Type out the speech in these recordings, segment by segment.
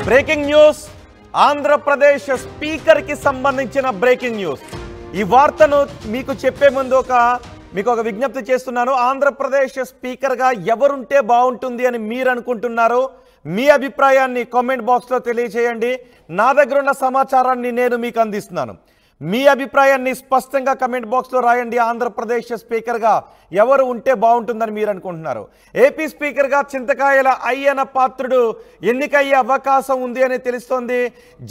Breaking news Andhra Pradesh speaker కి సంబంధించిన breaking news ఈ వార్తను మీకు చెప్పే ముందు మీకు ఒక విజ్ఞప్తి చేస్తున్నాను ఆంధ్రప్రదేశ్ స్పీకర్ గా ఎవరుంటే బాగుంటుంది అని మీరు అనుకుంటున్నారు మీ అభిప్రాయాన్ని కామెంట్ బాక్స్ లో తెలియజేయండి నా దగ్గర ఉన్న సమాచారాన్ని నేను మీకు అందిస్తున్నాను మీ అభిప్రాయాన్ని స్పష్టంగా కామెంట్ బాక్స్ లో రాయండి ఆంధ్రప్రదేశ్ స్పీకర్ గా ఎవరు ఉంటే బాగుంటుందని మీరు అనుకుంటున్నారు ఏపీ స్పీకర్ గా చింతకాయల అయ్యన్న పాత్రుడు ఎన్నికయ్యే అవకాశం ఉంది అని తెలుస్తోంది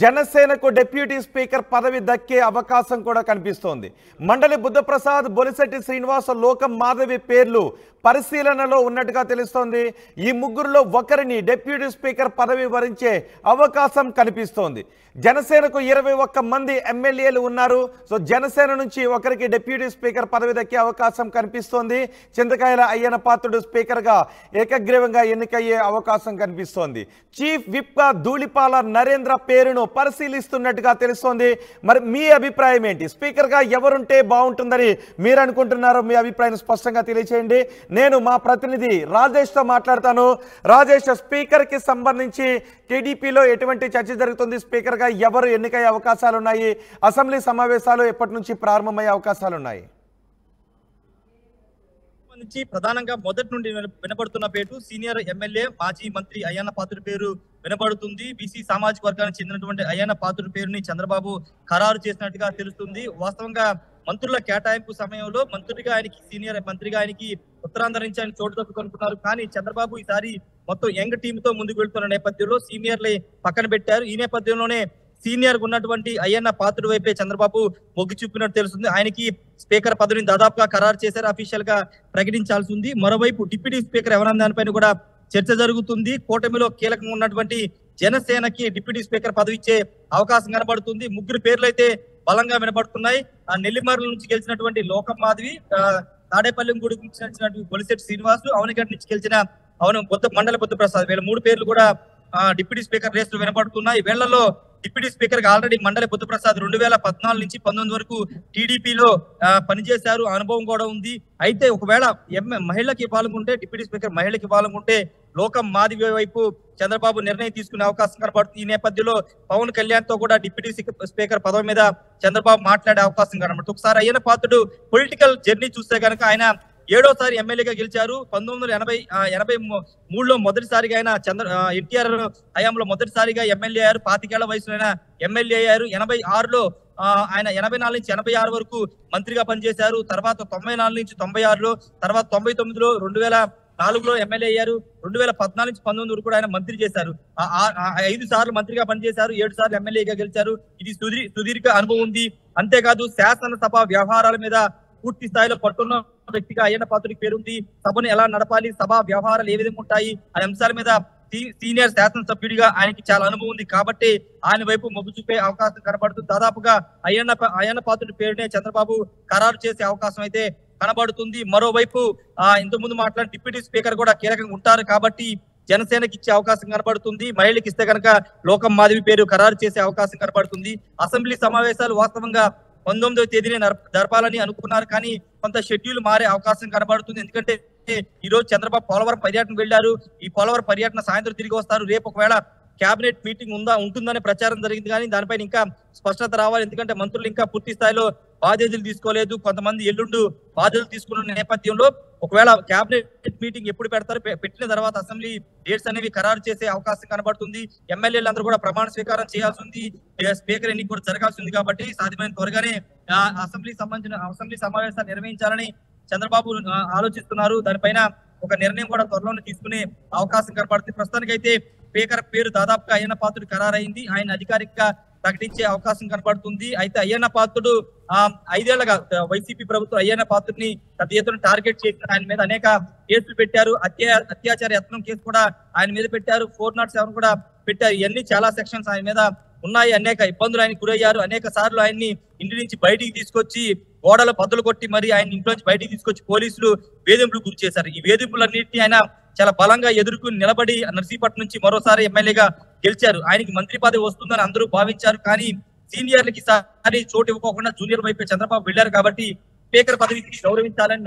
జనసేనకు డిప్యూటీ స్పీకర్ పదవి దక్కే అవకాశం కూడా కనిపిస్తోంది మండలి బుద్ధప్రసాద్ బొలిశెట్టి శ్రీనివాస లోకం మాధవి పేర్లు పరిశీలనలో ఉన్నట్టుగా తెలుస్తోంది ఈ ముగ్గురులో ఒకరిని డిప్యూటీ స్పీకర్ పదవి వరించే అవకాశం కనిపిస్తోంది జనసేనకు 21 మంది ఎమ్మెల్యేలు ఉన్నారు సో జనసేన నుంచి ఒకరికి డిప్యూటీ స్పీకర్ పదవి దక్కే అవకాశం కనిపిస్తోంది చింతకాయల అయ్యన్న పాత్రుడు స్పీకర్ గా ఏకగ్రీవంగా ఎన్నికయ్యే అవకాశం కనిపిస్తోంది చీఫ్ విప్ గా ధూళిపాల నరేంద్ర పేరును పరిశీలిస్తున్నట్టుగా తెలుస్తోంది మరి మీ అభిప్రాయం ఏంటి స్పీకర్ గా ఎవరుంటే బాగుంటుందని మీరు అనుకుంటున్నారో మీ అభిప్రాయాన్ని స్పష్టంగా తెలియజేయండి నేను మా ప్రతినిధి రాజేష్ తో మాట్లాడతాను రాజేష్ స్పీకర్ కి సంబంధించి టీడీపీలో ఎటువంటి చర్చ జరుగుతుంది స్పీకర్ గా ఎవరు ఎన్నికయ్యే అవకాశాలు ఉన్నాయి అసెంబ్లీ సమావేశాలు ఎప్పటి నుంచి ప్రారంభమయ్యే అవకాశాలు ఉన్నాయి ప్రధానంగా మొదటి నుండి వినపడుతున్న పేరు సీనియర్ ఎమ్మెల్యే మాజీ మంత్రి అయ్యన్న పాత్రుడి పేరు వినపడుతుంది బీసీ సామాజిక వర్గానికి చెందినటువంటి అయ్యన్న పాత్రుడి పేరుని చంద్రబాబు ఖరారు చేసినట్టుగా తెలుస్తుంది వాస్తవంగా మంత్రుల కేటాయింపు సమయంలో మంత్రిగా ఆయనకి సీనియర్ మంత్రిగా ఆయనకి ఉత్తరాంధ్ర నుంచి ఆయన చోటు దక్కునుకున్నారు కానీ చంద్రబాబు ఈసారి మొత్తం యంగ్ టీమ్ తో ముందుకు వెళ్తున్న నేపథ్యంలో సీనియర్లే పక్కన పెట్టారు ఈ నేపథ్యంలోనే సీనియర్ ఉన్నటువంటి అయ్యన్న పాత్రుడి వైపే చంద్రబాబు మొగ్గు చూపినట్టు తెలుస్తుంది ఆయనకి స్పీకర్ పదవిని దాదాపుగా ఖరారు చేశారు అఫీషియల్ గా ప్రకటించాల్సి ఉంది మరోవైపు డిప్యూటీ స్పీకర్ ఎవరన్న దానిపైన కూడా చర్చ జరుగుతుంది కూటమిలో కీలకంగా ఉన్నటువంటి జనసేనకి డిప్యూటీ స్పీకర్ పదవి ఇచ్చే అవకాశం కనబడుతుంది ముగ్గురు పేర్లు అయితే బలంగా వినపడుతున్నాయి ఆ నెల్లిమర్ల నుంచి గెలిచినటువంటి లోకం మాధవి తాడేపల్లి గుడి నుంచి గెలిచినటువంటి బొలిశెట్టి శ్రీనివాసు అవనిగడ్డ నుంచి గెలిచిన మండల బుద్ధప్రసాద్ వీళ్ళ మూడు పేర్లు కూడా డిప్యూటీ స్పీకర్ రేసులు వినపడుతున్నాయి వీళ్లలో డిప్యూటీ స్పీకర్ గా ఆల్రెడీ మండలి బుద్ధప్రసాద్ 2014 నుంచి 19 వరకు టీడీపీలో పనిచేశారు అనుభవం కూడా ఉంది అయితే ఒకవేళ మహిళకి ఇవ్వాలనుకుంటే డిప్యూటీ స్పీకర్ మహిళకి ఇవ్వాలనుకుంటే లోకం మాధవి వైపు చంద్రబాబు నిర్ణయం తీసుకునే అవకాశం కనబడుతుంది ఈ నేపథ్యంలో పవన్ కళ్యాణ్ తో కూడా డిప్యూటీ స్పీకర్ పదవి మీద చంద్రబాబు మాట్లాడే అవకాశం కనబడుతుంది ఒకసారి అయ్యన్న పాత్రుడు పొలిటికల్ జర్నీ చూస్తే కనుక ఆయన 7వ ఎమ్మెల్యేగా గెలిచారు 1983లో మొదటిసారిగా ఆయన ఎన్టీఆర్ హయాంలో మొదటిసారిగా ఎమ్మెల్యే అయ్యారు 25 ఏళ్ల వయసులో ఆయన ఎమ్మెల్యే అయ్యారు 86లో ఆయన 84 నుంచి 86 వరకు మంత్రిగా పనిచేశారు తర్వాత 94 నుంచి 96లో తర్వాత 99లో 2004లో ఎమ్మెల్యే అయ్యారు 2014 నుంచి 19 వరకు కూడా ఆయన మంత్రి చేశారు 5 సార్లు మంత్రిగా పనిచేశారు 7 సార్లు ఎమ్మెల్యేగా గెలిచారు ఇది సుదీర్ఘ అనుభవం ఉంది అంతేకాదు శాసనసభ వ్యవహారాల మీద పూర్తి స్థాయిలో పట్టున్న వ్యక్తిగా అయ్యన్న పాత్రుడికి పేరుంది సభను ఎలా నడపాలి సభా వ్యవహారాలు ఏ విధంగా ఉంటాయి ఆ అంశాల మీద సీనియర్ శాసనసభ్యుడిగా ఆయనకి చాలా అనుభవం ఉంది కాబట్టి ఆయన వైపు మొగ్గు చూపే అవకాశం కనబడుతుంది దాదాపుగా అయ్యన్న పాత్రుడి పేరునే చంద్రబాబు ఖరారు చేసే అవకాశం అయితే కనబడుతుంది మరోవైపు ఇంతకుముందు మాట్లాడిన డిప్యూటీ స్పీకర్ కూడా కీలకంగా ఉంటారు కాబట్టి జనసేనకి ఇచ్చే అవకాశం కనబడుతుంది మహిళకి ఇస్తే కనుక లోకం మాధవి పేరు ఖరారు చేసే అవకాశం కనబడుతుంది అసెంబ్లీ సమావేశాలు వాస్తవంగా 19వ తేదీనే జరపాలని అనుకున్నారు కానీ కొంత షెడ్యూల్ మారే అవకాశం కనబడుతుంది ఎందుకంటే ఈ రోజు చంద్రబాబు పోలవరం పర్యటన వెళ్లారు ఈ పోలవరం పర్యటన సాయంత్రం తిరిగి వస్తారు రేపు ఒకవేళ కేబినెట్ మీటింగ్ ఉంటుందనే ప్రచారం జరిగింది కానీ దానిపైన ఇంకా స్పష్టత రావాలి ఎందుకంటే మంత్రులు ఇంకా పూర్తి స్థాయిలో బాధ్యతలు తీసుకోలేదు కొంతమంది ఎల్లుండు బాధ్యతలు తీసుకున్న నేపథ్యంలో ఒకవేళ కేబినెట్ మీటింగ్ ఎప్పుడు పెడతారు పెట్టిన తర్వాత అసెంబ్లీ డేట్స్ అనేవి ఖరారు చేసే అవకాశం కనబడుతుంది ఎమ్మెల్యేలు అందరూ కూడా ప్రమాణ స్వీకారం చేయాల్సి ఉంది స్పీకర్ ఎన్నిక కూడా జరగాల్సి ఉంది కాబట్టి సాధ్యమైన త్వరగానే అసెంబ్లీ సమావేశాలు నిర్వహించాలని చంద్రబాబు ఆలోచిస్తున్నారు దానిపైన ఒక నిర్ణయం కూడా త్వరలోనే తీసుకునే అవకాశం కనబడుతుంది ప్రస్తుతానికైతే స్పీకర్ పేరు దాదాపుగా అయ్యన్న పాత్రుడు ఖరారైంది ఆయన అధికారికంగా ప్రకటించే అవకాశం కనబడుతుంది అయితే అయ్యన్న పాత్రుడు 5 ఏళ్లుగా వైసీపీ ప్రభుత్వం అయ్యన్న పాత్రుడిని పెద్ద ఎత్తున టార్గెట్ చేసిన ఆయన మీద అనేక కేసులు పెట్టారు అత్యాచార యత్నం కేసు కూడా ఆయన మీద పెట్టారు 407 కూడా పెట్టారు ఇవన్నీ చాలా సెక్షన్స్ ఆయన మీద ఉన్నాయి అనేక ఇబ్బందులు ఆయన గురయ్యారు అనేక సార్లు ఆయన్ని ఇంటి నుంచి బయటికి తీసుకొచ్చి గోడలు బద్దలు కొట్టి మరి ఆయన ఇంట్లో నుంచి బయటికి తీసుకొచ్చి పోలీసులు వేధింపులు గురి చేశారు ఈ వేధింపులన్నింటినీ ఆయన చాలా బలంగా ఎదుర్కొని నిలబడి నర్సీపట్నం నుంచి మరోసారి ఎమ్మెల్యేగా గెలిచారు ఆయనకి మంత్రి పదవి వస్తుందని అందరూ భావించారు కానీ సీనియర్లకి ఈసారి చోటు ఇవ్వకుండా జూనియర్ వైపు చంద్రబాబు వెళ్లారు కాబట్టి స్పీకర్ పదవికి గౌరవించాలని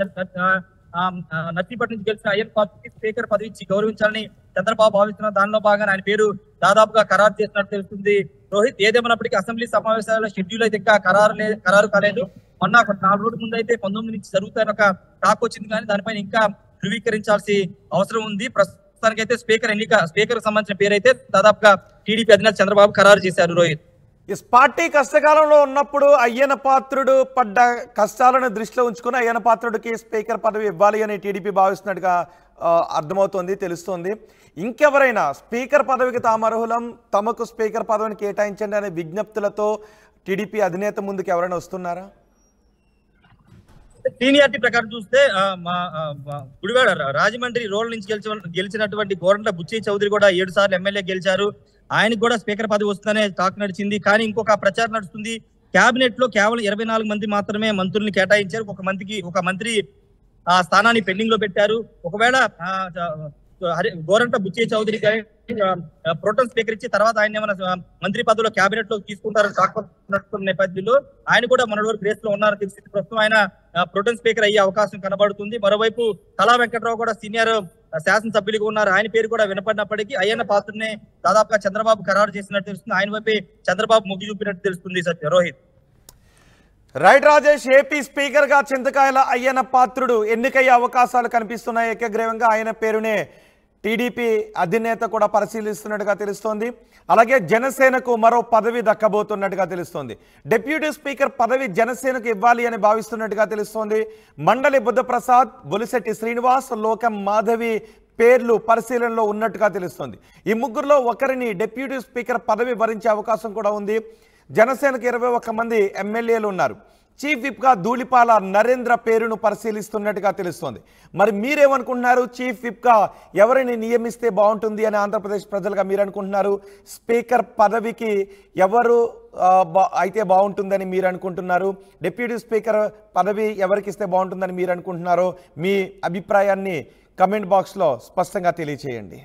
నర్సీపట్నం నుంచి గెలిచిన అయ్యన్ పాత్రకి స్పీకర్ పదవి ఇచ్చి గౌరవించాలని చంద్రబాబు భావిస్తున్న దానిలో భాగంగా ఆయన పేరు దాదాపుగా ఖరారు చేసినట్టు తెలుస్తుంది. రోహిత్, ఏదేమన్నప్పటికీ అసెంబ్లీ సమావేశాల షెడ్యూల్ అయితే ఇంకా ఖరారు కాలేదు. మొన్న 4 రోజుల ముందు అయితే 19 నుంచి జరుగుతాయని ఒక టాక్ వచ్చింది, కానీ దానిపైన ఇంకా ధృవీకరించాల్సి అవసరం ఉంది. ప్రస్తుతానికైతే స్పీకర్ సంబంధించిన పేరు అయితే దాదాపుగా టీడీపీ అధినేత చంద్రబాబు ఖరారు చేశారు. రోహిత్, ఈ పార్టీ కష్టకాలంలో ఉన్నప్పుడు అయ్యన పాత్రుడు పడ్డ కష్టాలను దృష్టిలో ఉంచుకుని అయ్యన పాత్రుడికి స్పీకర్ పదవి ఇవ్వాలి అని టీడీపీ భావిస్తున్నట్టుగా అర్థమవుతోంది, తెలుస్తోంది. ఇంకెవరైనా స్పీకర్ పదవికి తాము అర్హులం, తమకు స్పీకర్ పదవిని కేటాయించండి అనే విజ్ఞప్తులతో టీడీపీ అధినేత ముందుకు ఎవరైనా వస్తున్నారా? సీనియారిటీ ప్రకారం చూస్తే గుడివాడ రాజమండ్రి రోల్ నుంచి గెలిచినటువంటి గోరంట్ల బుచ్చయ్య చౌదరి కూడా 7 సార్లు ఎమ్మెల్యే గెలిచారు. ఆయనకు కూడా స్పీకర్ పదవి వస్తుందనే టాక్ నడిచింది. కానీ ఇంకొక ప్రచారం నడుస్తుంది. కేబినెట్ లో కేవలం 24 మంది మాత్రమే మంత్రుల్ని కేటాయించారు. ఒక మంత్రి ఆ స్థానాన్ని పెండింగ్ లో పెట్టారు. ఒకవేళ గోరంట్ల బుచ్చయ్య చౌదరి ప్రోటోన్ స్పీకర్ ఇచ్చి తర్వాత ఆయన ఏమైనా మంత్రి పదవిలో కేబినెట్ లో తీసుకుంటారని టాక్ నడుస్తున్న నేపథ్యంలో ఆయన కూడా మొన్నటి వరకు రేస్ లో ఉన్నారని తెలిసి ప్రస్తుతం ఆయన ప్రోటోన్ స్పీకర్ అయ్యే అవకాశం కనబడుతుంది. మరోవైపు కళా వెంకట్రావు కూడా సీనియర్ శాసనసభ్యులుగా ఉన్నారు. ఆయన పేరు కూడా వినపడినప్పటికీ అయ్యన్న పాత్రనే దాదాపుగా చంద్రబాబు ఖరారు చేసినట్టు తెలుస్తుంది. ఆయన వైపే చంద్రబాబు మొగ్గు చూపినట్టు తెలుస్తుంది. Rohit, right Rajesh, AP speaker గా చింతకాయల అయ్యన పాత్రుడు ఎన్నికయ్యే అవకాశాలు కనిపిస్తున్నాయి. ఏకగ్రీవంగా ఆయన పేరునే టీడీపీ అధినేత కూడా పరిశీలిస్తున్నట్టుగా తెలుస్తోంది. అలాగే జనసేనకు మరో పదవి దక్కబోతున్నట్టుగా తెలుస్తోంది. డిప్యూటీ స్పీకర్ పదవి జనసేనకు ఇవ్వాలి అని భావిస్తున్నట్టుగా తెలుస్తోంది. మండలి బుద్ధప్రసాద్, బొలిశెట్టి శ్రీనివాస్, లోకం మాధవి పేర్లు పరిశీలనలో ఉన్నట్టుగా తెలుస్తోంది. ఈ ముగ్గురులో ఒకరిని డిప్యూటీ స్పీకర్ పదవి వరించే అవకాశం కూడా ఉంది. జనసేనకు 21 మంది ఎమ్మెల్యేలు ఉన్నారు. చీఫ్ విప్గా ధూళిపాల నరేంద్ర పేరును పరిశీలిస్తున్నట్టుగా తెలుస్తోంది. మరి మీరేమనుకుంటున్నారు? చీఫ్ విప్గా ఎవరిని నియమిస్తే బాగుంటుంది అని ఆంధ్రప్రదేశ్ ప్రజలుగా మీరు అనుకుంటున్నారు? స్పీకర్ పదవికి ఎవరు అయితే బాగుంటుందని మీరు అనుకుంటున్నారు? డిప్యూటీ స్పీకర్ పదవి ఎవరికి ఇస్తే బాగుంటుందని మీరు అనుకుంటున్నారో మీ అభిప్రాయాన్ని కమెంట్ బాక్స్లో స్పష్టంగా తెలియచేయండి.